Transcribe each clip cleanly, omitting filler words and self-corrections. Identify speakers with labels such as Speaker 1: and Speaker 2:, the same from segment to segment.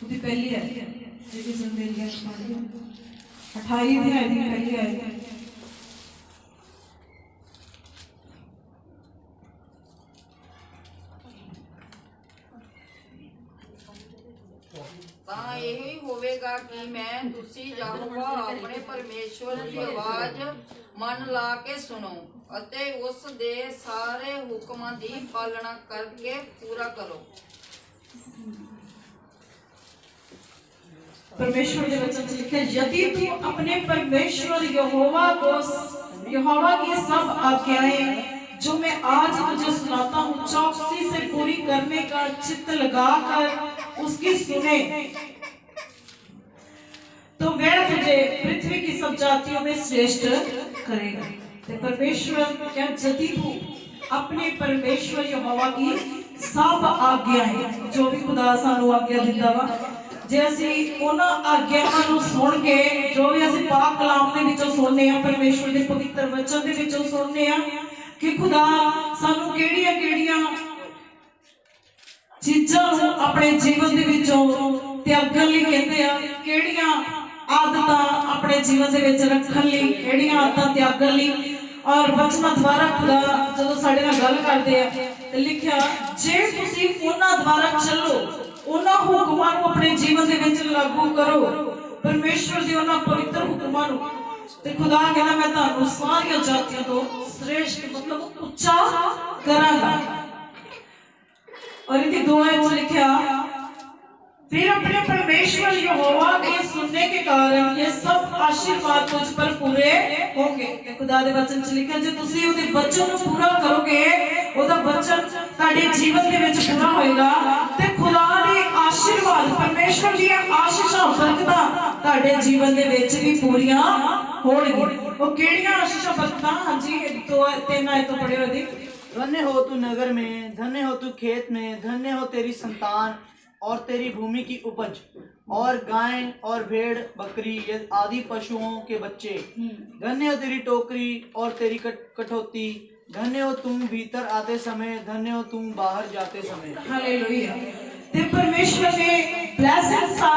Speaker 1: ਉਹਦੀ ਪਹਿਲੀ ਹੈ ਜਿਹੜੀ ਜ਼ੰਦੇਲੀ ਅੱਜ ਪੜ੍ਹੀ 28 ਅਧਿਆਇ ਦੀ ਪਹਿਲੀ ਹੈ।
Speaker 2: ਤਾਂ ਇਹ ਹੀ ਹੋਵੇਗਾ ਕਿ ਮੈਂ ਤੁਸੀਂ ਯਹੋਵਾ ਆਪਣੇ ਪਰਮੇਸ਼ਵਰ ਦੀ ਆਵਾਜ਼ ਮਨ ਲਾ ਕੇ ਸੁਣੋ ਅਤੇ ਉਸ ਦੇ ਸਾਰੇ ਹੁਕਮਾਂ ਦੀ ਪਾਲਣਾ ਕਰਕੇ ਪੂਰਾ ਕਰੋ।
Speaker 1: परमेश्वर के वचन से लिखा है, यदि तू अपने परमेश्वर यहोवा की सब आज्ञाएं जो मैं आज तुझे सुनाता हूँ चौकसी से पूरी करने का चित्त लगाकर उसकी सुने तो वह तुझे पृथ्वी की सब जातियों में श्रेष्ठ करेगा। तो परमेश्वर क्या, यदि तू अपने परमेश्वर यहोवा की सब आज्ञाएं जो भी खुदा सानू आज्ञा दिंदा वा जे असी उन्हां आग्यावां नूं सुण के जो भी असी पाक कलाम दे विचों सुनने आ परमेश्वर दे पवित्र वचन दे विचों सुनने आ कि खुदा सानू किहड़ियां-किहड़ियां चीज़ां नूं अपने जीवन दे विचों त्यागण लई कहंदे आ, किहड़ियां आदतां अपने जीवन दे विच रखण लई, किहड़ियां आदतां त्यागण लई। और वचन द्वारा खुदा जदों साडे नाल गल करदे आ ते लिखिआ जे तुसीं उन्हां द्वारा चलो उन्हां हुकमां नूं अपने जीवन दे विच लागू करो, परमेश्वर दे उन्हां पवित्र हुकमां नूं, ते खुदा कहंदा मैं तुहानूं सारियां जातियां तो श्रेष्ठ मतलब उच्चा करांगा। और इहदी दुआ च लिखिआ फिर अपने परमेश्वर यहोवा के सुनने के कारण ये सब आशीर्वाद तुझ पर पूरे होंगे। खुदा दे वचन च लिखिआ जे तुसीं उहदे वचन नूं पूरा करोगे, उहदा वचन तुहाडे जीवन दे विच पूरा होएगा ते खुदा दे आशीर्वाद परमेश्वर दी आशीषां बरकतां तुहाडे जीवन दे विच भी पूरीआं होणगीआं। ਉਹ ਕਿਹੜੀਆਂ ਆਸ਼ੀਸ਼ਾਂ ਬਰਕਤਾਂ? ਹਾਂਜੀ तो 3 आयत तो पढ़े होए।
Speaker 3: धन्य हो तू नगर में, धन्य हो तू खेत में, धन्य हो तेरी संतान और तेरी भूमि की उपज और गाय और भेड़ बकरी आदि पशुओं के बच्चे। धन्य हो तेरी टोकरी और तेरी कटौती, धन्य हो तुम भीतर आते समय, धन्य हो तुम बाहर जाते समय।
Speaker 1: हालेलुया। ते परमेश्वर ने ब्लेसिंग्स आ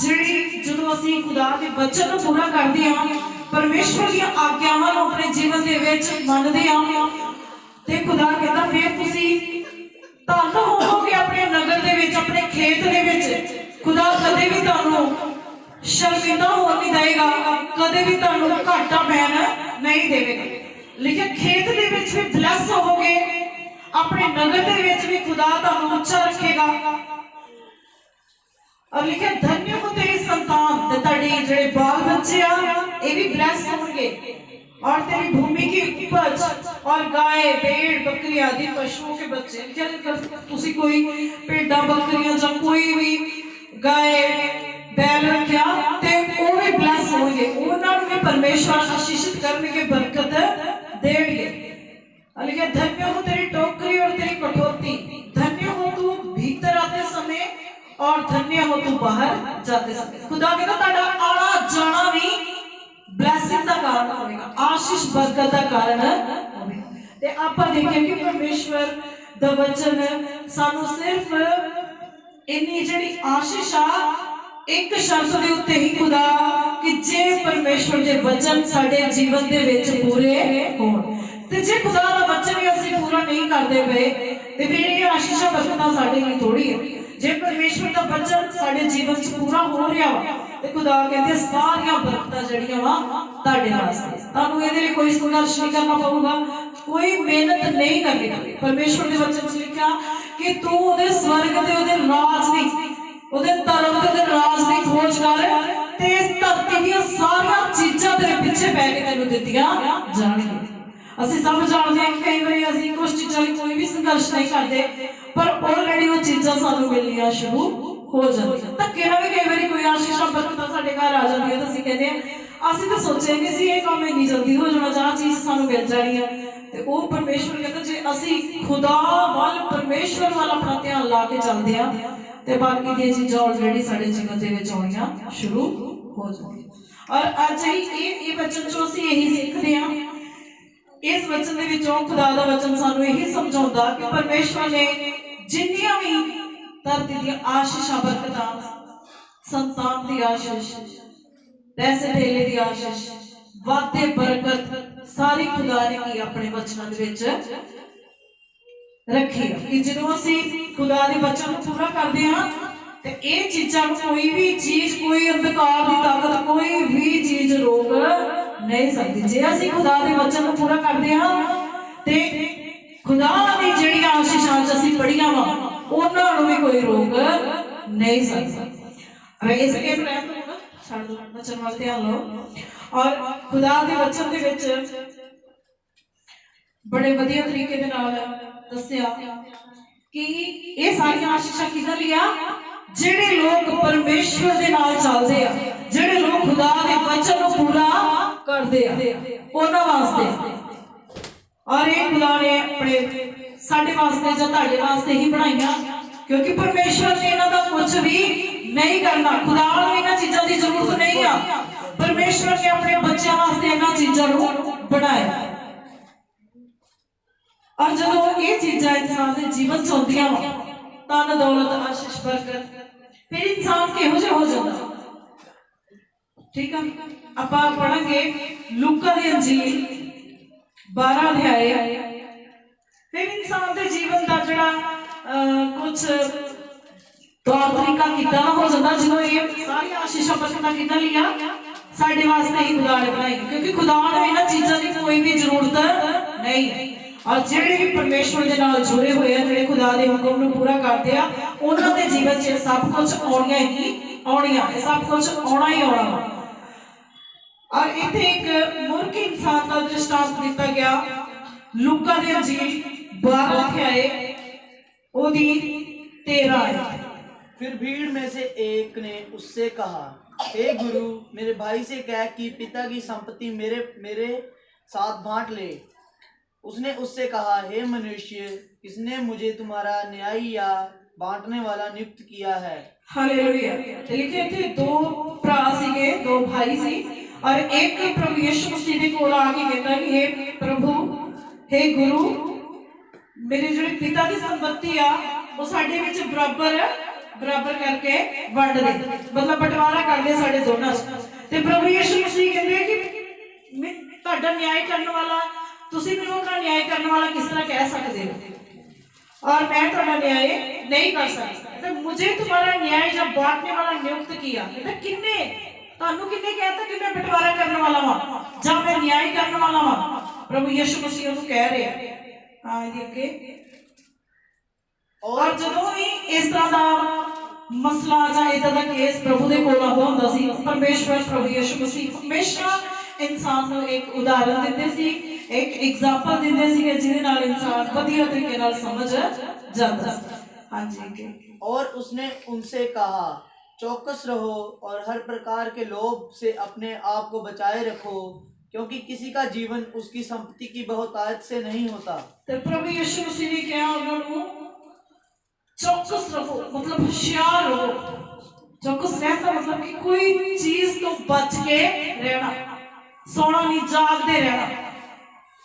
Speaker 1: ਜਿਹੜੀ ਜਦੋਂ ਅਸੀਂ ਖੁਦਾ ਦੇ ਵਚਨ ਨੂੰ ਪੂਰਾ ਕਰਦੇ ਹਾਂ, परमेश्वर ਦੀਆਂ ਆਗਿਆਵਾਂ ਨੂੰ ਆਪਣੇ ਜੀਵਨ ਦੇ ਵਿੱਚ ਮੰਨਦੇ ਹਾਂ ਤੇ ਖੁਦਾ ਕਹਿੰਦਾ ਫਿਰ ਤੁਸੀਂ ਧਨ ਹੋਵੋਗੇ ਆਪਣੇ ਨਗਰ ਦੇ ਵਿੱਚ, ਆਪਣੇ ਖੇਤ ਦੇ ਵਿੱਚ। ਖੁਦਾ ਕਦੇ ਵੀ ਤੁਹਾਨੂੰ ਸ਼ਰਮਿੰਦਾ ਹੋਣ ਨਹੀਂ ਦੇਗਾ, ਕਦੇ ਵੀ ਤੁਹਾਨੂੰ ਘਾਟਾ ਪੈਣ ਨਹੀਂ ਦੇਵੇਗਾ। ਲੇਕਿਨ ਖੇਤ ਦੇ ਵਿੱਚ ਵੀ ਬਲੈਸ ਹੋਵੋਗੇ, ਆਪਣੇ ਨਗਰ ਦੇ ਵਿੱਚ ਵੀ ਖੁਦਾ ਤੁਹਾਨੂੰ ਉੱਚਾ ਰੱਖੇਗਾ। और लिखे धन्य हो तेरी संतान, ते तेरे जेड़े बाल बच्चे आ ये भी ब्लेस होंगे, और तेरी भूमि की उपज और गाय भेड़ बकरी आदि पशुओं के बच्चे। तुसी कोई भेड़ा बकरियां या कोई भी गाय बैल रखा ते वो भी ब्लेस होंगे, उन्हां नूं भी परमेश्वर आशीषित करके बरकत देंगे। लिखे धन्य हो तेरी टोकरी और तेरी कटौती, धन्य हो तू भीतर आते समय और धन्य हो तू बाहर जाते समय। खुदा कहता ताड़ा आना जाना भी ब्लेसिंग का कारण होगा, आशीष बरकत का कारण होगा। ते आपां देखिए कि परमेश्वर दा वचन सानू सिर्फ इन्नी जेड़ी आशीष आ एक शर्त दे उत्ते ही खुदा कि जे परमेश्वर दे वचन साडे जीवन दे विच पूरे होण, ते जे खुदा दा वचन ही असीं पूरा नहीं करदे पए ते फिर ये आशीष बरकतां साडे लई थोड़ी है। जे परमेश्वर का वचन साडे जीवन च पूरा हो रहा वा ते खुदा कहते सारियां बरकतां जड़ियां वा तुहाडे वास्ते। तुहानूं इहदे लई कोई संघर्ष नहीं करना पऊगा, कोई मेहनत नहीं करनी पऊगी। परमेश्वर दे वचन च लिखिआ कि तू उहदे स्वर्ग ते उहदे राज दी, उहदे धर्म ते उहदे राज दी खोज कर ते इस धरती दी सारियां चीज़ां तेरे पिछे पै के तैनूं दित्तियां जाणगीआं। ਅਸੀਂ सब जानते हैं कई बार ਅਸੀਂ कुछ चीज़ों ਲਈ कोई भी संघर्ष नहीं करते, पर ऑलरेडी वो चीज़ां सानू मिलनियां शुरू हो जाती। धक्के ਨਾਲ भी कई बार कोई आशीषां बरकतां ਸਾਡੇ ਘਰ आ जाती है तो ਅਸੀਂ कहते हैं ਅਸੀਂ ਤਾਂ ਸੋਚਿਆ ਨਹੀਂ ਸੀ ਇਹ ਕੰਮ ਇੰਨੀ ਜਲਦੀ ਹੋ ਜਾਣਾ, ਜਾਂ ਚੀਜ਼ ਸਾਨੂੰ ਮਿਲ ਜਾਣੀ ਹੈ। ਤੇ ਉਹ ਪਰਮੇਸ਼ਵਰ ਕਹਿੰਦਾ ਜੇ ਅਸੀਂ ਖੁਦਾ ਵੱਲ ਪਰਮੇਸ਼ਵਰ ਵੱਲ ਆਪਣਾ ਧਿਆਨ ਲਾ ਕੇ ਚੱਲਦੇ ਆ ਤੇ ਬਾਕੀ ਦੀਆਂ ਚੀਜ਼ਾਂ ਆਲਰੇਡੀ ਸਾਡੇ ਜੀਵਨ ਦੇ ਵਿੱਚ ਆਉਣੀਆਂ ਸ਼ੁਰੂ ਹੋ ਜਾਣਗੀਆਂ। ਔਰ ਅੱਜ ਇਹ ਵਚਨ ਚੋਂ ਅਸੀਂ ਇਹੀ ਸਿੱਖਦੇ ਆ, इस वचन दे विचों खुदा दा वचन सानू यही समझाउंदा कि परमेश्वर ने जिन्नियां भी धरती दी आशीषां बरकतां संतान की आशीष, पैसे धेले की आशीष, वादे बरकत सारी खुदा ने की अपने वचनों दे विच रखी है कि जो असी खुदा के वचन को पूरा करते हैं तो ये चीज़ों कोई भी चीज, कोई अंधकार की ताकत, कोई भी चीज रोक नहीं सकती। जे असी खुदा के वचन को पूरा करते हैं तो खुदा की जिहड़ी आशीषां असी पढ़ियां वा उन्हां नूं भी कोई रोक नहीं सकता। अब इसके छड़ दो, वचन वाल ध्यान लो। और खुदा के वचन दे विच बड़े वधिया तरीके दे नाल दस्सिया कि ये सारी आशीषां किहदे लई आ, जिहड़े लोग परमेश्वर दे नाल चलदे आ, जिहड़े लोग खुदा दे वचन नूं पूरा करदे आ, उन्हां वास्ते। और ये खुदा ने अपने साडे वास्ते जां तुहाडे वास्ते ही बनाईआं, क्योंकि परमेश्वर ने इन्हां दा कुछ भी नहीं करना। खुदा नूं इन्हां चीज़ां दी जरूरत नहीं आ, परमेश्वर ने अपने बच्चों वास्ते इन्हां चीज़ां नूं बनाया। और जब ये चीज़ां इंसान के जीवन च आउंदियां वा, धन दौलत आशीष बरकत, फिर इंसान किहो जिहा हो जाता। ठीक है, आपां पढ़ांगे लूका दी अंजील 12 अध्याय। फिर इंसान के जीवन का जिहड़ा कुछ तौर तरीका किदां हो जाता, जो ये सारी आशीषां बरकतां किदां लिया साडे वास्ते ही खुदा ने बनाई, क्योंकि खुदा नूं इन्हां चीज़ां की कोई भी जरूरत नहीं। और जिहड़े भी परमेश्वर के नाल जुड़े हुए हैं, जिहड़े खुदा के हुक्म नूं पूरा करते हैं, उन्हां दे जीवन च सब कुछ आउणियां ही आउणियां, सब कुछ आउणा ही आउणा। और इत्थे एक मूर्ख इंसान का दृष्टांत दिता गया लूका दी अंजील 12 अध्याय ओदी 13।
Speaker 3: फिर भीड़ में से एक ने उससे कहा, हे गुरु, मेरे भाई से कह कि पिता की संपत्ति मेरे साथ बांट ले। उसने उससे कहा, हे मनुष्य, किसने मुझे तुम्हारा न्यायी या बांटने वाला नियुक्त किया है?
Speaker 1: हालेलुया। लिखे थे दो भरा सीगे, दो भाई सी, और एक प्रभु यीशु मसीह दे कोल आके कहता कि हे प्रभु, हे गुरु, मेरे जिहड़े पिता की संपत्ति आ वो साडे विच बराबर करके वंड दे, मतलब बंटवारा कर दे साडे दोनां च। ते प्रभु यीशु मसीह कहंदे कि मैं तुहाडा न्याय करने वाला, तुसीं मैनूं अपना न्याय करने वाला किस तरह कह सकते हो, और मैं तुहाडा न्याय नहीं कर सकता। तो मुझे तुम्हारा न्याय जब बांटने वाला नियुक्त किया, कहता किन्ने तुहानूं किन्ने कहता कि मैं बंटवारा करने वाला वां जां मैं न्याय करने वाला वां? प्रभु यीशु मसीह उहनूं कह रहे हैं। हाँ जी अगे। और जदों भी इस तरह का मसला जां इदां दा केस प्रभु दे कोल आउंदा हुंदा सी, परमेश्वर प्रभु यीशु मसीह हमेशा इंसान को एक उदाहरण दिंदे सी, एक एग्जाम्पल दिंदे सी कि जिहदे नाल इंसान वधिया तरीके नाल समझ जांदा सी। हां जी।
Speaker 3: और उसने उनसे कहा, चौकस रहो और हर प्रकार के लोभ से अपने आप को बचाए रखो, क्योंकि किसी का जीवन उसकी संपत्ति की बहुतायत से नहीं होता।
Speaker 1: तो प्रभु यीशु मसीह ने कहा उन्होंने चौकस रहो, मतलब होशियार रहो। चौकस रहना मतलब कि कोई चीज तो बच के रहना, सोना नहीं, जागते रहना।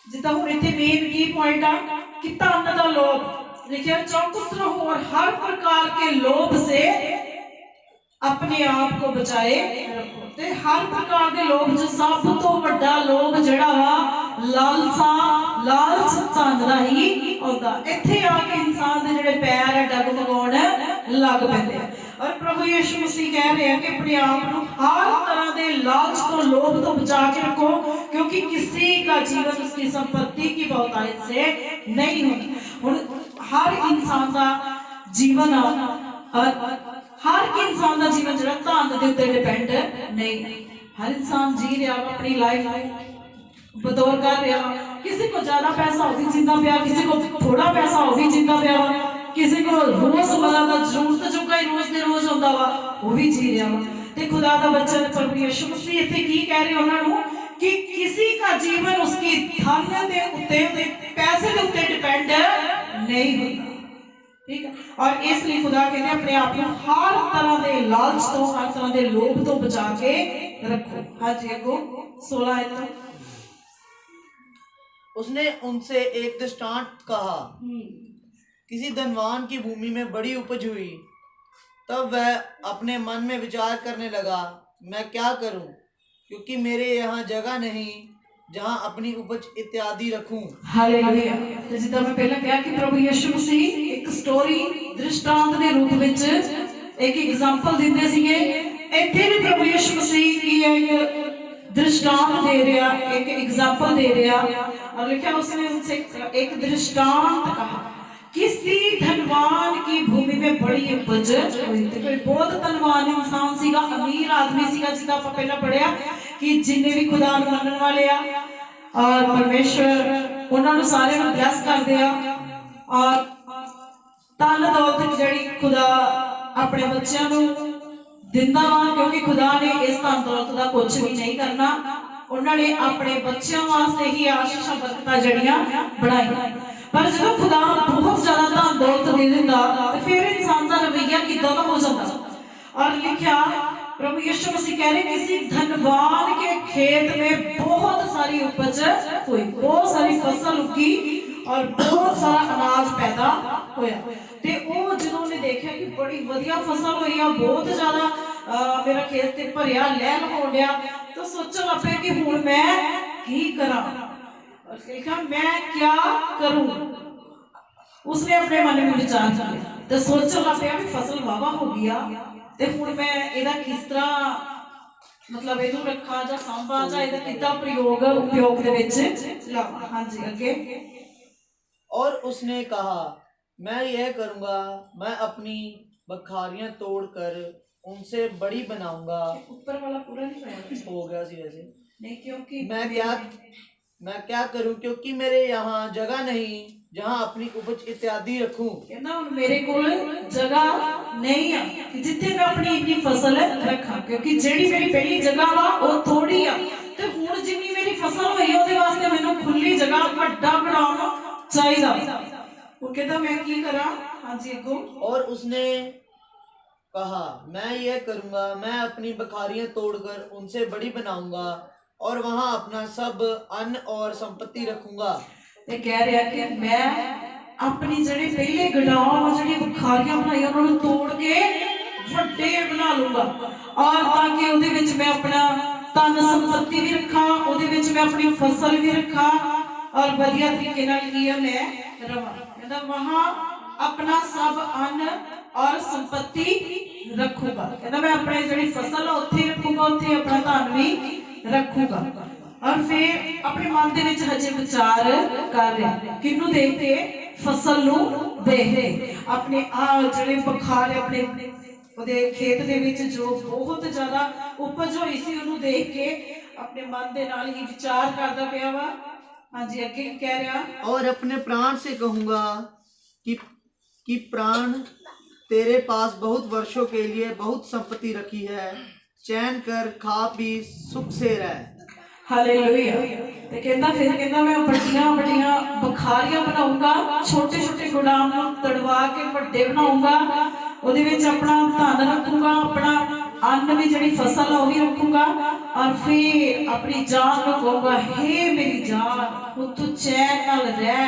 Speaker 1: जितना हम इतने मेन की पॉइंट आ कि धन दा लोभ लिखा, चौकस रहो और हर प्रकार के लोभ से अपने आप को बचाए रखो। ते हर प्रकार के लोभ जो सब तो बड़ा लोभ जिहड़ा वा लालच धन दा ही होंदा। इत्थे आके इंसान दे जिहड़े पैर डगमगाउण लग पैंदे। और प्रभु यीशु मसीह कह रहे हैं कि अपने आप को हर तरह के लालच तो लोभ तो बचा के रखो, क्योंकि किसी का जीवन उसकी संपत्ति की बहुतायत से नहीं होता। हर इंसान का जीवन हर इंसान का जीवन जो धन के उत्ते डिपेंड नहीं। हर इंसान जी रहा अपनी लाइफ बतौर कर रहा, किसी को ज्यादा पैसा हो भी जींदा पिया, किसी को थोड़ा पैसा हो भी जींदा पिया, किसी को रोजमर्रा का जरूरत जो कई रोज दे रोज होंदा वा वो भी जी रहा वा। ते खुदा दा बच्चा प्रभु यीशु मसीह इत्थे की कह रहे उन्होंने कि किसी का जीवन उसकी धन दे उत्ते पैसे दे उत्ते डिपेंड नहीं होता। ठीक है, और इसलिए खुदा कहते अपने आप को हर तरह के लालच तो, हर तरह के लोभ तो बचा के रखो। हाँ जी अगो 16 है।
Speaker 3: उसने उनसे एक दृष्टांत कहा, किसी धनवान की भूमि में बड़ी उपज हुई। तब वह अपने मन में विचार करने लगा, मैं क्या करूं, क्योंकि मेरे यहाँ जगह नहीं जहाँ अपनी उपज इत्यादि रखूं।
Speaker 1: ਹਾਲੇਲੂਇਆ। ਤੇ ਜਿੱਦਾਂ ਮੈਂ ਪਹਿਲਾਂ ਕਿਹਾ ਕਿ ਪ੍ਰਭੂ ਯਿਸੂ ਮਸੀਹ ਇੱਕ ਸਟੋਰੀ ਦ੍ਰਿਸ਼ਟਾਂਤ ਦੇ ਰੂਪ ਵਿੱਚ ਇੱਕ ਐਗਜ਼ਾਮਪਲ ਦਿੰਦੇ ਸੀਗੇ। ਇੱਥੇ ਵੀ ਪ੍ਰਭੂ ਯਿਸੂ ਮਸੀਹ ਕੀ ਹੈ, ਇੱਕ दृष्टांत दे रहा, एक एग्जाम्पल दे रहा। और लिखा उसने उनसे एक दृष्टांत कहा, किसी धनवान की भूमि में बड़ी उपज हुई। कोई बहुत धनवान इंसान सीगा, अमीर आदमी सीगा, जिदा ਆਪਾਂ ਪਹਿਲਾਂ ਪੜਿਆ ਕਿ ਜਿੰਨੇ ਵੀ ਖੁਦਾ ਨੂੰ ਮੰਨਣ ਵਾਲੇ ਆ और परमेश्वर ਉਹਨਾਂ ਨੂੰ ਸਾਰਿਆਂ ਨੂੰ ਬਲੈਸ ਕਰਦੇ ਆ और ਧਨ ਦੌਲਤ ਜਿਹੜੀ ਖੁਦਾ ਆਪਣੇ ਬੱਚਿਆਂ ਨੂੰ ਦਿੰਦਾ ਵਾ, ਕਿਉਂਕਿ ਖੁਦਾ ਨੇ ਇਸ ਧਨ ਦੌਲਤ ਦਾ ਕੁਝ ਵੀ ਨਹੀਂ ਕਰਨਾ। ਉਹਨਾਂ ਨੇ ਆਪਣੇ ਬੱਚਿਆਂ ਵਾਸਤੇ ਹੀ ਆਸ਼ੀਸ਼ਾਂ ਬਰਕਤਾਂ ਜਿਹੜੀਆਂ ਬਣਾਈਆਂ। ਪਰ ਜਦੋਂ ਖੁਦਾ ਬਹੁਤ ਜ਼ਿਆਦਾ ਧਨ ਦੌਲਤ ਦੇ ਦਿੰਦਾ ਤੇ ਫਿਰ ਇਨਸਾਨ ਦਾ ਰਵੱਈਆ ਕਿੱਦਾਂ ਦਾ ਹੋ ਜਾਂਦਾ। और लिखा प्रभु यीशु मसीह कह रहे, किसी धनवान के खेत में बहुत सारी उपज हुई, बहुत सारी फसल उगी और बहुत सारा अनाज पैदा होया। ते वो जिन्होंने देखा कि बड़ी वधिया फसल हुई है, बहुत ज्यादा मेरा खेत ते भरिया लैन हो गया, तो सोचन लग पे कि हुण मैं की करा। लिखा मैं क्या करूं। उसने अपने मन में विचार किया तो सोचन लग पे कि फसल वावा हो गया ਤੇ ਹੁਣ ਮੈਂ ਇਹਦਾ ਕਿਸ ਤਰ੍ਹਾਂ मतलब ਇਹਨੂੰ ਰੱਖਾਂ ਜਾਂ ਸਾਂਭਾਂ ਜਾਂ ਇਹਦਾ ਕਿੱਦਾਂ उपयोग ਦੇ ਵਿੱਚ ਲਾਵਾਂ। ਹਾਂਜੀ ਅੱਗੇ।
Speaker 3: और उसने कहा, मैं यह करूंगा, मैं अपनी बखारियां तोड़कर उनसे बड़ी बनाऊंगा।
Speaker 1: ऊपर वाला पूरा नहीं पढ़ा
Speaker 3: हो गया सी वैसे
Speaker 1: नहीं, क्योंकि
Speaker 3: मैं क्या करूं, क्योंकि मेरे यहाँ जगह नहीं जहाँ अपनी उपज इत्यादि रखूं।
Speaker 1: कहना हुण मेरे कोल जगह नहीं है कि जिथे मैं अपनी इतनी फसल रखा, क्योंकि जेड़ी मेरी पहली जगह वा वो थोड़ी आ ते हुण जिन्नी मेरी फसल होई ओदे वास्ते मैनूं खुली जगह वड्डा बनाउणा चाहिदा। वो कहता मैं की करा। हां जी अगो।
Speaker 3: और उसने कहा, मैं यह करूंगा, मैं अपनी बखारियां तोड़कर उनसे बड़ी बनाऊंगा और वहां अपना सब अन्न और संपत्ति रखूंगा।
Speaker 1: ते कह रहा कि मैं अपनी जड़ी पहले गोदाम जड़ी बखारियां बनाई उन्होंने तोड़ के वड्डे बना लूंगा और ताकि उहदे विच मैं अपना धन संपत्ति भी रखा, उहदे विच मैं अपनी फसल भी रखा और बढ़िया तरीके नाल की मैं रवां। कहंदा वहां अपना सब अन्न और संपत्ति रखूंगा। कहंदा मैं अपने जड़ी फसल उत्थे रखूंगा, उत्थे अपना धन भी रखूंगा। और फिर अपने मन दे विच हजे विचार कर रहा, किन्नू देखते, फसल नू देखते, अपने जिहड़े बखार अपने ओदे खेत दे विच जो बहुत ज्यादा उपज होई सी उहनू देख के अपने मन दे नाल ही विचार करदा पिया वा। हां जी अगे कह रहा,
Speaker 3: और अपने प्राण से कहूंगा कि प्राण, तेरे पास बहुत वर्षों के लिए बहुत संपत्ति रखी है, चैन कर खा पी सुख से रह।
Speaker 1: हालेलुया। ते कहंदा फिर कहंदा मैं बड़ियां बखारियां बनाऊंगा, छोटे छोटे गोदाम तड़वा के बड़े बनाऊंगा, ਉਹਦੇ ਵਿੱਚ अपना धन रखूंगा, अपना अन्न भी जड़ी फसल है वो भी रखूंगा और फिर अपनी जान को कहूंगा, हे मेरी जान हुण तू चैन नाल रह,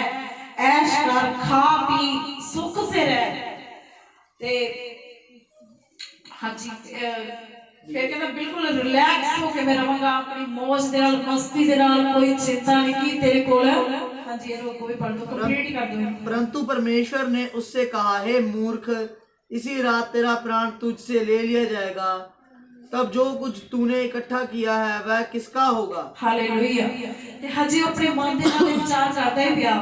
Speaker 1: ऐश कर, खा पी सुख से रह। ते हाँ जी फिर कहता बिल्कुल रिलैक्स होके मैं रहांगा, अपनी मौज दे नाल मस्ती दे नाल, कोई चिंता नहीं कि तेरे कोल। हाँ जी रोको भी पढ़ दो, कंप्लीट ही कर दो।
Speaker 3: परंतु परमेश्वर ने उससे कहा, हे मूर्ख, इसी रात तेरा प्राण तुझसे ले लिया जाएगा, तब जो कुछ तूने इकट्ठा किया है वह किसका होगा।
Speaker 1: हालेलुया। ते हजी अपने मन दे नाल विचार करदा ही पिया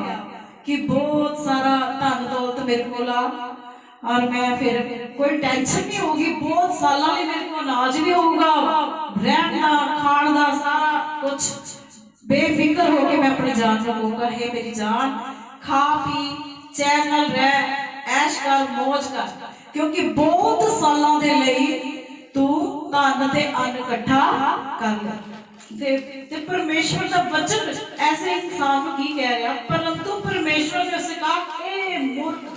Speaker 1: कि बहुत सारा धन दौलत मेरे कोल आ और मैं फिर कोई टेंशन नहीं होगी, बहुत सालों में मेरे को अनाज भी होगा, रहना खाण दा सारा कुछ बेफिक्र होके मैं अपनी जान को कहूंगा, हे मेरी जान खा पी चैन नाल रह, ऐश कर, मौज कर, क्योंकि बहुत सालों दे लई तू धन ते अन्न इकट्ठा कर ले। ते परमेश्वर दा वचन ऐसे इंसान को की कह रहा, परंतु परमेश्वर ने उसे कहा, हे मूर्ख,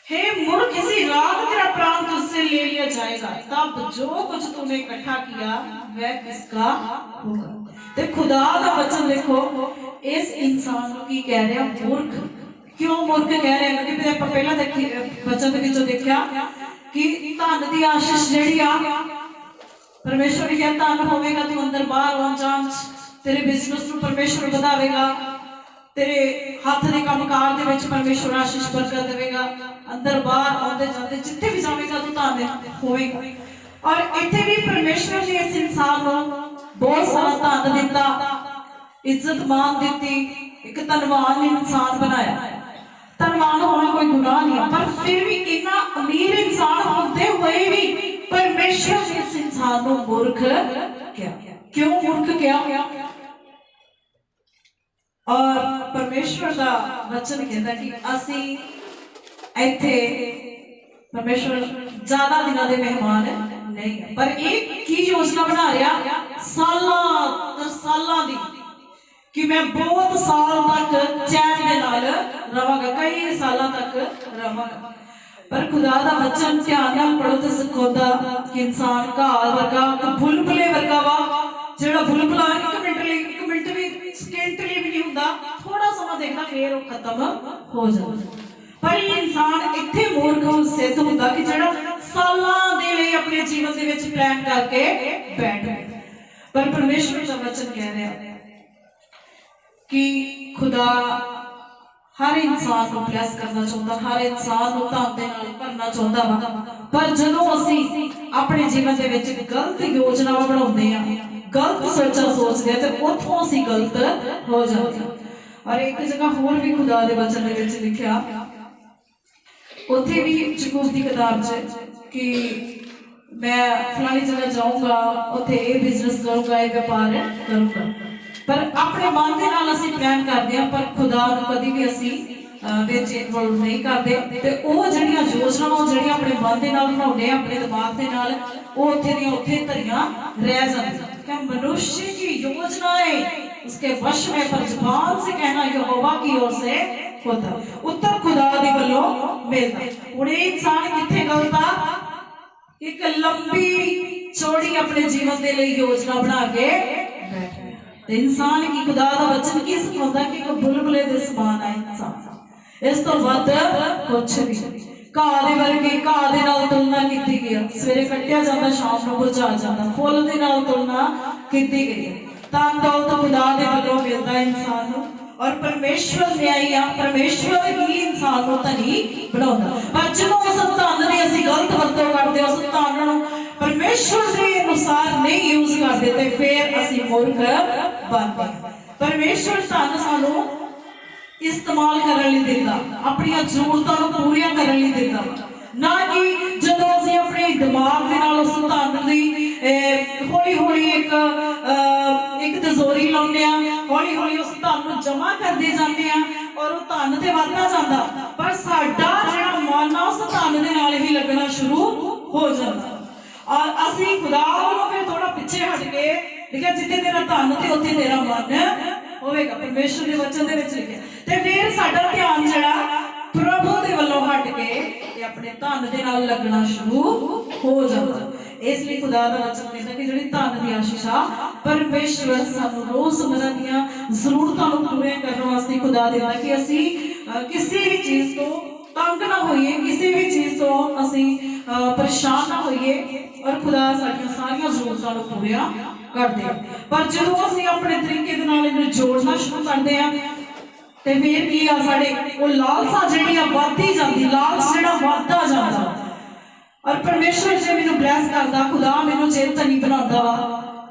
Speaker 1: हे मूर्ख, इसी रात तेरा प्राण तुझसे ले लिया जाएगा, तब जो कुछ तूने इकट्ठा किया वह किसका होगा। ते खुदा दा वचन देखो, इस इंसान को की कह रहा मूर्ख। क्यों मूर्ख कह रहे हैं? क्योंकि आप पहला वचन के विचों देखा कि धन की आशीष जिहड़ी आ परमेश्वर ने कहा धन होवेगा तू अंदर बाहर आउण जाण तेरे बिजनेस नूं परमेश्वर बढ़ावेगा तेरे हाथ के कामकाज दे विच परमेश्वर आशीष बरकत देवेगा अंदर बाहर आउंदे जांदे जिथे भी जावेगा तू धन होवेगा। और इत्थे भी परमेश्वर ने इस इंसान नूं बहुत सारा धन दिता इज्जत मान दी एक धनवान इंसान बनाया। धनवान होना कोई गुनाह नहीं पर फिर भी इतना अमीर इंसान होते हुए भी परमेश्वर ने इस इंसान को मूर्ख किया। क्यों मूर्ख किया? और परमेश्वर का वचन कहता कि असी इत्थे परमेश्वर ज्यादा दिनों के मेहमान नहीं पर एक की योजना बना रहा साल दी कि मैं बहुत साल तक चैन के नाल रवांगा कई सालों तक रवांगा। पर खुदा दा वचन ध्यान नाल पढ़ो ते सिखांदा कि इंसान घाल वर्गा बुलबुले वर्गा वा जेड़ा बुलबुला एक मिनट भी सेकंड भी नहीं हुंदा थोड़ा समा देखदा फिर वो खत्म हो जांदा। पर ये इंसान इत्थे मूर्ख सिद्ध हुंदा कि जेड़ा सालां दे लई अपने जीवन दे विच प्लान करके बैठ गया। पर परमेश्वर दा वचन कह रहा है कि खुदा हर इंसान को ब्लेस करना चाहता हर इंसान को धन दे नाल भरना चाहता वा। पर जदों असीं अपने जीवन दे विच गलत योजनावां बनाउंदे आ गलत सोचां सोचदे आ ते उत्थों असीं गलत हो जांदे आ। और एक जगह होर भी खुदा दे वचन दे विच लिखिया उत्थे भी याकूब दी किताब च कि मैं फलानी जगह जाऊंगा उत्थे ये बिजनेस करूंगा ये व्यापार करूंगा। पर अपने मन के नाल असीं प्लान करते हैं पर खुदा नूं कदी भी असीं विच इन्वॉल्व नहीं करते ते ओह जिहड़ियां योजनावां जिहड़ियां अपने मन के नाल बनाउंदे आ अपने दिमाग के नाल ओह उत्थे दियां उत्थे धरियां रह जांदियां। क्या मनुष्य की योजनाएं उसके वश में पर जुबान से कहना यहोवा की ओर से होता उत्तर खुदा दी वल्लों मिलदा। हुण इह इंसान कित्थे गलत आ एक लंबी चौड़ी अपने जीवन के लिए योजना बना के इंसान की खुदा दा वचन की सिखांदा कि एक बुलबुले दे समान है इंसान इस तो वध कुछ नहीं। घाह दे वर्गे घाह दे नाल तुलना कीती गई सवेरे कट्टिया जांदा शाम नूं बुझा जांदा फुੱਲ दे नाल तुलना कीती गई। धन दौलत खुदा दे वल्लों मिलदा इंसान नूं और परमेश्वर न्यायी आ परमेश्वर ही इंसान को धनी बनाउंदा। पर जदों उस धन दी असीं गलत वरतों करदे उस धन नूं परमेश्वर के अनुसार नहीं यूज करते ते फिर असीं मूर्ख बनदे। परमेश्वर धन सानूं इस्तेमाल करने लई दिंदा अपनी जरूरतां नूं पूरीआं करने लई दिंदा ना कि जदों असीं अपने दिमाग दे नाल उस धन दी हौली हौली एक तिजोरी लाउने आ हौली हौली उस धन नूं जमा करदे जांदे आ और वो धन ते वधदा जांदा पर साडा जिहड़ा मन आ उस धन दे नाल ही लगना शुरू हो जांदा। और असीं खुदा वालों फिर थोड़ा पीछे हट के ठीक है जिथे तेरा धन ते उत्थे तेरा मन होवेगा परमेश्वर के वचन दे विच लिखिया ते फिर साडा ध्यान जिहड़ा प्रभु दे वल्लों हट के ते अपने धन दे नाल लगना शुरू हो जांदा। इसलिए खुदा दा वचन कहंदा कि जिहड़ी धन दी आशीष आ परमेश्वर सानूं रोज़मर्रा दीयां जरूरतां नूं पूरे करन वास्ते खुदा दिंदा कि असीं किसी भी चीज़ तो तंग ना होइए किसी भी चीज़ तो असीं परेशान ना होइए और खुदा साडियां सारियां जरूरतां नूं पूरीआं करदे आ। पर जदों असीं अपने तरीके दे नाल इहनूं जोड़ना शुरू करदे आ ते फिर की आ साडे ओह लालसा जिहड़ी आ वधदी जांदी लालच जिहड़ा वधदा जांदा और परमेश्वर जे मैनूं ब्लैस करदा खुदा मैनूं चेतन नहीं बनाउंदा वा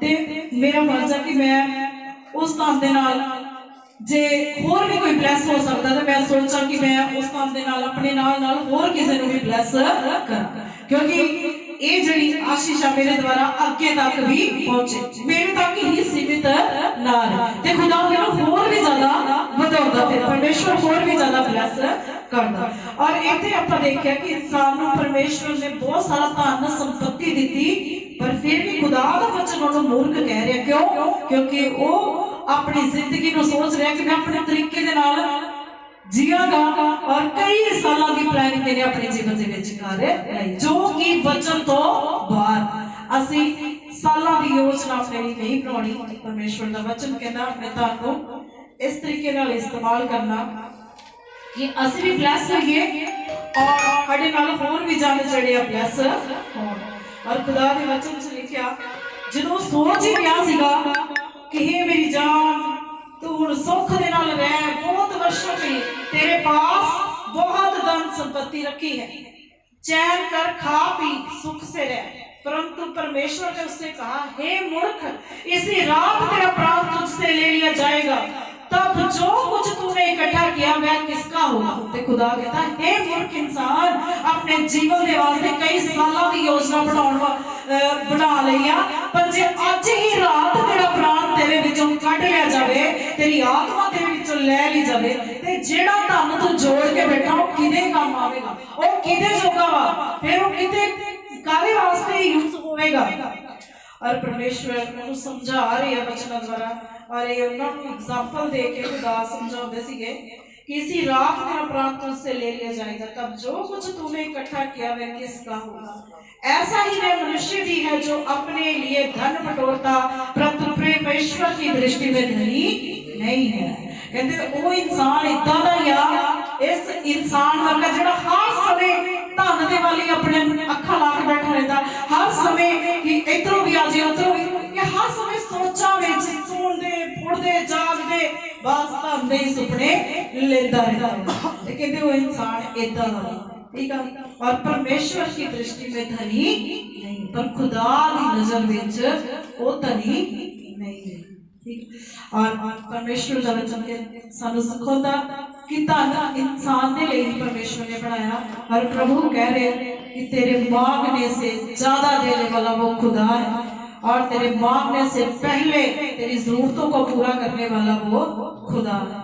Speaker 1: ते मेरा फर्ज है कि मैं उस धन दे नाल जे होर भी कोई ब्लैस हो सकता तो मैं सोचा कि मैं उस काम दे नाल अपने नाल होर किसी नूं भी ब्लैस करा क्योंकि ये जिहड़ी आशीष मेरे द्वारा अगे तक भी पहुंचे मेरे तक ही सीमित ना रहे ते खुदा मैनूं होर भी ज्यादा वधाउंदा फिर परमेश्वर होर भी ज्यादा ब्लैस करदा। और इत्थे आपां देखिया कि इंसान नूं परमेश्वर ने बहुत सारा धन संपत्ति दित्ती पर फिर भी खुदा दा वचन उहनूं मूर्ख कह रहा क्यों क्योंकि वो अपनी जिंदगी नूं सोच रहा कि मैं अपने तरीके दे नाल जियागा और कई सालों की प्लानिंग मैंने अपने जीवन दे विच कर लई जो कि वचन तो बाहर असीं सालों की योजना अपने लिए नहीं बनाउणी। परमेश्वर दा वचन कहंदा अपने धन नूं इस तरीके नाल इस्तेमाल करना कि ਅਸੀਂ ਵੀ ਬਲੈਸ ਹੋਈਏ ਔਰ ਸਾਡੇ ਨਾਲ ਹੋਰ ਵੀ ਜਨ ਜਿਹੜੇ ਆ ਬਲੈਸ ਹੋਣ। ਔਰ ਖੁਦਾ ਦੇ ਵਚਨ 'ਚ ਲਿਖਿਆ ਜਦੋਂ ਸੋਚ ਹੀ ਰਿਹਾ ਸੀਗਾ ਕਿ हे ਮੇਰੀ ਜਾਨ ਤੂੰ ਹੁਣ ਸੁੱਖ ਦੇ ਨਾਲ ਰਹਿ, ਬਹੁਤ ਵਰਸ਼ੋਂ ਲਈ तेरे पास बहुत धन संपत्ति रखी है, चैन कर खा पी सुख से रह। परंतु परमेश्वर ने उससे कहा, हे मूर्ख, इसी रात तेरा प्राण तुझसे ले लिया जाएगा, तब जो कुछ तूने इकट्ठा किया वह किसका होगा। ते खुदा कहता है, हे मूर्ख इंसान, अपने जीवन के वास्ते कई सालों की योजना बना लई आ, पर जे अज ही रात तेरा प्राण तेरे विचों कट लिया जाए, तेरी आत्मा तेरे विचों ले ली जाए, ते जेड़ा धन तू जोड़ के बैठा वो किदे काम आवेगा, वो किदे जोगा वा, फिर वो किदे काहे वास्ते यूज होवेगा। और परमेश्वर उन्हें समझा रही है वचन द्वारा, और ये उन्होंने एग्जाम्पल दे के खुदा समझाते सीगे कि इसी रात तेरा प्राण तुझसे ले लिया जाएगा, तब जो कुछ तूने इकट्ठा किया वह किसका होगा। ऐसा ही वह मनुष्य भी है जो अपने लिए धन बटोरता परंतु परमेश्वर की दृष्टि में धनी नहीं है। कहते वो इंसान इदा दा या इस इंसान वर्गा जिहड़ा हर समय धन दे वाली अपने अखा ला के बैठा रहता, हर समय कि इधरों भी आ जाए उधरों भी, ये हर समय सोचा विच सोंदे उड़दे जागदे बस धन दे सुपने लेंदा रहता। कहते वो इंसान इदा दा, ठीक है। और परमेश्वर की दृष्टि में धनी नहीं, पर खुदा की नजर विच वो धनी नहीं है। और परमेश्वर का वचन के सानू सिखाता कि धन इंसान के लिए परमेश्वर ने बनाया, और प्रभु कह रहे कि तेरे मांगने से ज्यादा देने वाला वो खुदा है, और तेरे मांगने से पहले तेरी जरूरतों को पूरा करने वाला वो खुदा है।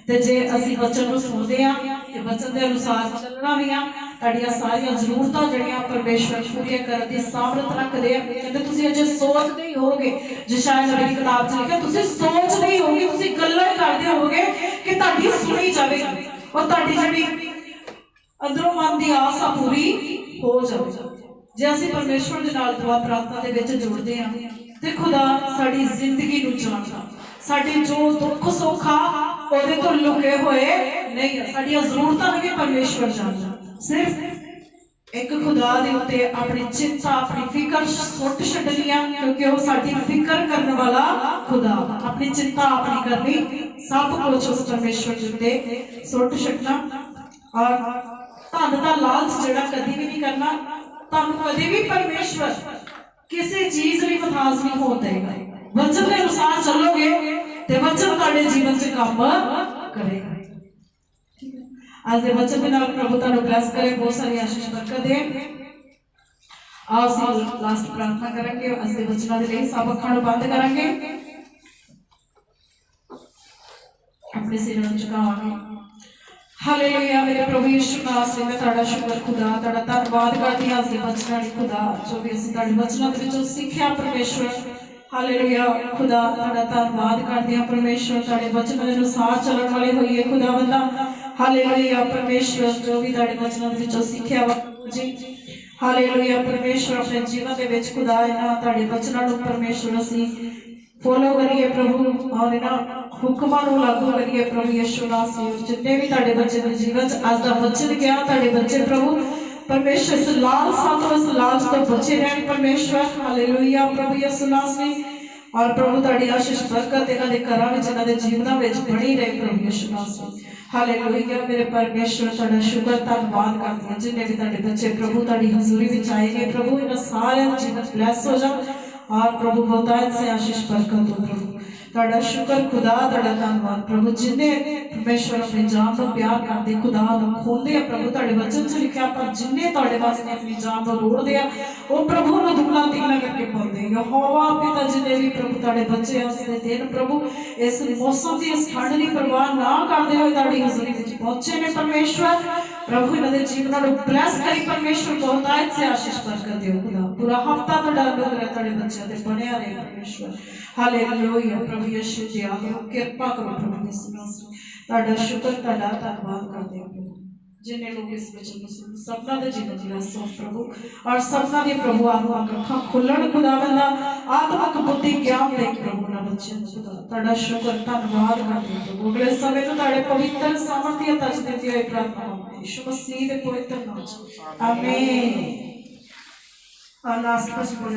Speaker 1: ते जे असी वचन नूं सुनदे आ ते वचन दे अनुसार चलना भी आ, तुहाडीआं सारियां जरूरतां जिहड़ियां परमेश्वर पूरीआं करन दी सामर्थ रखदे आ। कहंदे तुसीं अजे सोचदे ही होगे, जे शायद नबी दी किताब च लिखिआ तुसीं सोचदे ही होगे, तुसीं गल्लां ही करदे होगे कि तुहाडी सुनी जावेगी और तुहाडी जिहड़ी अंदरों मन दी आस आ पूरी हो जावेगी। जे असी परमेश्वर दे नाल दुआ प्रार्थना दे विच जुड़दे आ ते खुदा साडी जिंदगी नूं जाणदा, साडी जो दुख सुख आ ਉਹਦੇ ਤੋਂ ਲੁਕੇ ਹੋਏ ਨਹੀਂ ਆ, ਸਾਡੀਆਂ ਜ਼ਰੂਰਤਾਂ ਨੂੰ ਵੀ ਪਰਮੇਸ਼ਵਰ ਜਾਣਦਾ। ਸਿਰਫ ਇੱਕ ਖੁਦਾ ਦੇ ਉੱਤੇ ਆਪਣੀ ਚਿੰਤਾ ਆਪਣੀ ਫਿਕਰ ਸੁੱਟ ਛੱਡਣੀ ਆ, ਕਿਉਂਕਿ ਉਹ ਸਾਡੀ ਫਿਕਰ ਕਰਨ ਵਾਲਾ ਖੁਦਾ। ਆਪਣੀ ਚਿੰਤਾ ਆਪਣੀ ਕਰਨੀ, ਸਭ ਕੁਝ ਉਸ ਪਰਮੇਸ਼ਵਰ ਦੇ ਉੱਤੇ ਸੁੱਟ ਛੱਡਣਾ। ਔਰ ਧਨ ਦਾ ਲਾਲਚ ਜਿਹੜਾ ਕਦੀ ਵੀ ਨਹੀਂ ਕਰਨਾ, ਤੁਹਾਨੂੰ ਕਦੇ ਵੀ ਪਰਮੇਸ਼ਵਰ ਕਿਸੇ ਚੀਜ਼ ਲਈ ਮੁਹਤਾਜ ਨਹੀਂ ਹੋਣ ਦੇਗਾ। वचन के अनुसार चलोगे तो वचन तुहाडे जीवन च काम करेगा। आज दे वचन दे नाल प्रभु तुहानू ब्लेस करे, बहुत सारी आशीष बरकत दे। आओ असीं लास्ट प्रार्थना करांगे, आज दे वचनां दे लई सब अखां नूं बंद करांगे, अपने सिर नूं झुकावांगे। हालेलुया। मेरे प्रभु यीशु नासरी मैं तुहाडा शुक्र खुदा, तुहाडा धन्नवाद करदी हां आज दे वचनां लई खुदा, जो भी असीं तुहाडे वचनां दे विचों सिੱਖਿਆ परमेश्वर। हालेलुया खुदा, तुहाडा धन्नवाद करदे हां परमेश्वर, तुहाडे वचन दे अनुसार चलण वाले होइए खुदा बंदा। हालेलुया परमेश्वर, जो भी तुहाडे वचनां दे विचों सिੱਖਿਆ जी, हालेलुया परमेश्वर, अपने जीवन दे विच खुदा इन्हां तुहाडे वचनां नूं परमेश्वर असीं फॉलो करिए प्रभु, और इन्हां हुक्मां नूं लागू करिए प्रभु यीशु नासरी। जिन्ने भी तुहाडे बच्चे दे जीवन च अज दा वचन गया, तुहाडे बच्चे प्रभु परमेश्वर इस लाल साथ इस लालच तो बचे रहन परमेश्वर। हालेलुया प्रभु यीशु नासरी। और प्रभु तुहाडी आशीष बरकत इन्हां दे घरां विच इन्हां दे जीवनां विच बणी रहे प्रभु यीशु नासरी। हालेलुया मेरे परमेश्वर, तुहाडा शुक्र धन्नवाद करदी हां जिन्ने भी तुहाडे बच्चे प्रभु तुहाडी हजूरी विच आए ने प्रभु, इन्हां सारियां दा जीवन ब्लेस हो जा, और प्रभु बहुतायत से आशीष बरकत हो प्रभु। तुहाडा शुक्र खुदा, तुहाडा धन्नवाद प्रभु, जिन्ने परमेश्वर अपनी जान को प्यार करते खुदा नूं खोंदे आ प्रभु। तुहाडे वचन च लिखिआ पर जिन्ने तुहाडे वास्ते अपनी जान को रोड़दे आ वो प्रभु नूं दुगना तिगना करके पाउंदे। यहोवा पिता जिन्ने भी प्रभु तुहाडे बच्चे उस दिन प्रभु इस मौसम की इस ठंड की परवाह ना करते हुए तुहाडी हजूरी विच पहुंचे ने परमेश्वर। प्रभु इन्हां दे जीवनां नूं ब्लेस करी परमेश्वर, बहुतायत से आशीष बरकत दिओ खुदा। पूरा हफ्ता तुहाडा अनुग्रह तुहाडे बच्चों ते बनिया रहे परमेश्वर। हालेलुया प्रभु यीशु जी, आ कृपा करो प्रभु यीशु नासरी। तुहाडा शुक्र तुहाडा धन्नवाद करदे प्रभु। जिन्हें लोग इस वचन को सुन सबना दे जीवन ब्लेस हो प्रभु और सबना दे प्रभु आत्मक अखां खुलण खुदावंदा आत्मक बुद्धि ज्ञान दे प्रभु ना बच्चे ਤੁਹਾਡਾ ਸ਼ੁਕਰ ਧੰਨਵਾਦ ਕਰਦੇ ਹਾਂ ਪ੍ਰਭੂ ਅਗਲੇ ਸਮੇਂ ਤੋਂ ਤੁਹਾਡੇ ਪਵਿੱਤਰ ਸਾਮਰਥੀ ਤਜ ਦਿੱਤੀ ਹੋਈ ਪ੍ਰਾਰਥਨਾ ਯਿਸੂ ਮਸੀਹ ਦੇ ਪਵਿੱਤਰ ਨਾਮ ਚ ਆਮੀਨ। ਲਾਸਟ